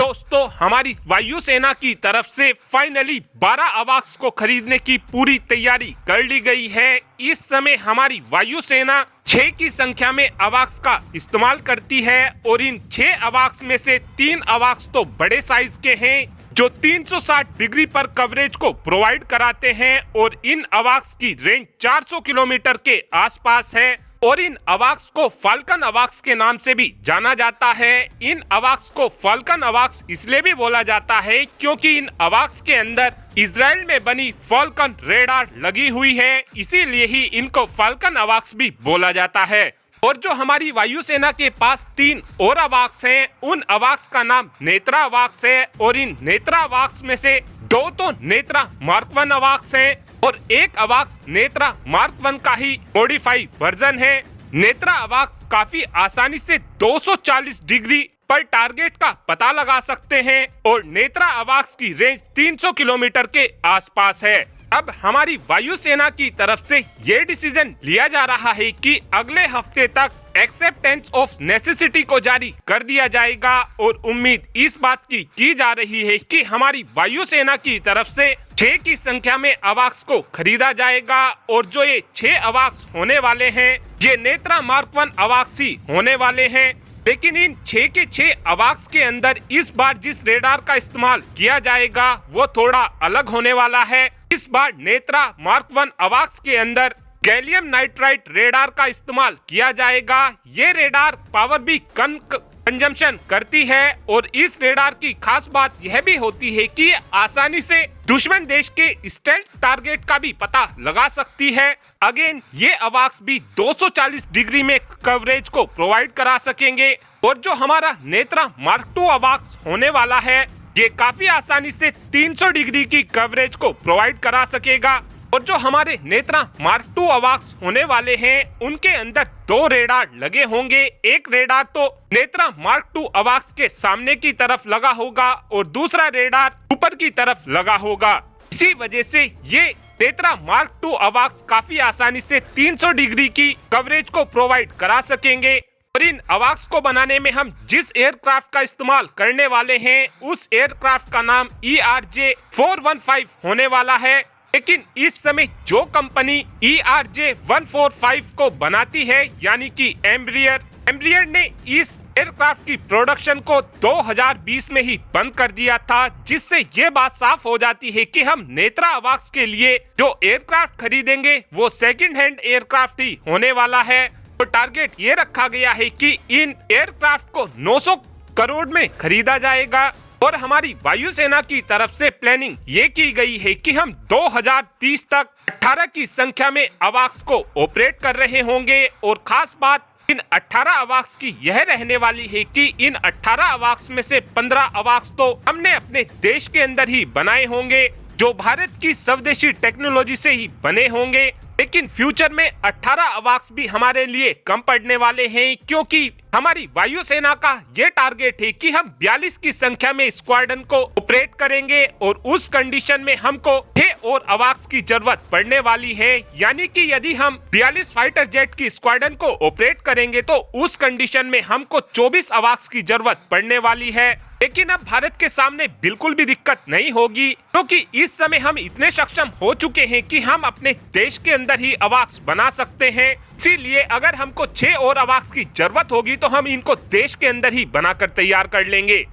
दोस्तों, हमारी वायुसेना की तरफ से फाइनली 12 अवाक्स को खरीदने की पूरी तैयारी कर ली गई है। इस समय हमारी वायुसेना 6 की संख्या में अवाक्स का इस्तेमाल करती है और इन 6 अवाक्स में से 3 अवाक्स तो बड़े साइज के हैं जो 360 डिग्री पर कवरेज को प्रोवाइड कराते हैं और इन अवाक्स की रेंज 400 किलोमीटर के आसपास है और इन अवाक्स को फाल्कन अवाक्स के नाम से भी जाना जाता है। इन अवाक्स को फाल्कन अवाक्स इसलिए भी बोला जाता है क्योंकि इन अवाक्स के अंदर इजराइल में बनी फाल्कन रेडार लगी हुई है, इसीलिए ही इनको फाल्कन अवाक्स भी बोला जाता है। और जो हमारी वायुसेना के पास 3 और अवाक्स हैं, उन अवाक्स का नाम नेत्रा अवाक्स है और इन नेत्रा अवाक्स में से 2 तो नेत्रा मार्क 1 अवाक्स हैं और एक अवाक्स नेत्रा मार्क 1 का ही मॉडिफाई वर्जन है। नेत्रा अवाक्स काफी आसानी से 240 डिग्री पर टारगेट का पता लगा सकते हैं और नेत्रा अवाक्स की रेंज 300 किलोमीटर के आसपास है। अब हमारी वायुसेना की तरफ से ये डिसीजन लिया जा रहा है कि अगले हफ्ते तक एक्सेप्टेंस ऑफ नेसेसिटी को जारी कर दिया जाएगा और उम्मीद इस बात की जा रही है कि हमारी वायुसेना की तरफ से 6 की संख्या में अवाक्स को खरीदा जाएगा और जो ये 6 अवाक्स होने वाले हैं ये नेत्रा मार्क 1 अवाक्स ही होने वाले हैं। लेकिन इन 6 के 6 अवाक्स के अंदर इस बार जिस रेडार का इस्तेमाल किया जाएगा वो थोड़ा अलग होने वाला है। इस बार नेत्रा मार्क 1 अवाक्स के अंदर गैलियम नाइट्राइट रेडार का इस्तेमाल किया जाएगा। ये रेडार पावर भी कम कंजम्पशन करती है और इस रेडार की खास बात यह भी होती है कि आसानी से दुश्मन देश के स्टेल्थ टारगेट का भी पता लगा सकती है। अगेन ये अवाक्स भी 240 डिग्री में कवरेज को प्रोवाइड करा सकेंगे और जो हमारा नेत्रा मार्क 2 अवाक्स होने वाला है ये काफी आसानी से 300 डिग्री की कवरेज को प्रोवाइड करा सकेगा। और जो हमारे नेत्रा मार्क 2 अवाक्स होने वाले हैं उनके अंदर 2 रेडार लगे होंगे। एक रेडार तो नेत्रा मार्क 2 अवाक्स के सामने की तरफ लगा होगा और दूसरा रेडार ऊपर की तरफ लगा होगा। इसी वजह से ये नेत्रा मार्क 2 अवाक्स काफी आसानी से 300 डिग्री की कवरेज को प्रोवाइड करा सकेंगे। और इन अवाक्स को बनाने में हम जिस एयरक्राफ्ट का इस्तेमाल करने वाले हैं उस एयरक्राफ्ट का नाम ERJ-415 होने वाला है। लेकिन इस समय जो कंपनी ERJ-145 को बनाती है यानी कि एम्ब्रियर ने इस एयरक्राफ्ट की प्रोडक्शन को 2020 में ही बंद कर दिया था, जिससे ये बात साफ हो जाती है कि हम नेत्रा अवाक्स के लिए जो एयरक्राफ्ट खरीदेंगे वो सेकंड हैंड एयरक्राफ्ट ही होने वाला है। तो टारगेट ये रखा गया है कि इन एयरक्राफ्ट को 900 करोड़ में खरीदा जाएगा और हमारी वायुसेना की तरफ से प्लानिंग ये की गई है कि हम 2030 तक 18 की संख्या में अवाक्स को ऑपरेट कर रहे होंगे। और खास बात इन 18 अवाक्स की यह रहने वाली है कि इन 18 अवाक्स में से 15 अवाक्स तो हमने अपने देश के अंदर ही बनाए होंगे जो भारत की स्वदेशी टेक्नोलॉजी से ही बने होंगे। लेकिन फ्यूचर में 18 अवाक्स भी हमारे लिए कम पड़ने वाले हैं क्योंकि हमारी वायुसेना का ये टारगेट है कि हम 42 की संख्या में स्क्वाड्रन को ऑपरेट करेंगे और उस कंडीशन में हमको 6 और अवाक्स की जरूरत पड़ने वाली है। यानी कि यदि हम 42 फाइटर जेट की स्क्वाड्रन को ऑपरेट करेंगे तो उस कंडीशन में हमको 24 अवाक्स की जरूरत पड़ने वाली है। लेकिन अब भारत के सामने बिल्कुल भी दिक्कत नहीं होगी क्योंकि इस समय हम इतने सक्षम हो चुके हैं कि हम अपने देश के अंदर ही अवाक्स बना सकते हैं। इसीलिए अगर हमको 6 और अवाक्स की जरूरत होगी तो हम इनको देश के अंदर ही बनाकर तैयार कर लेंगे।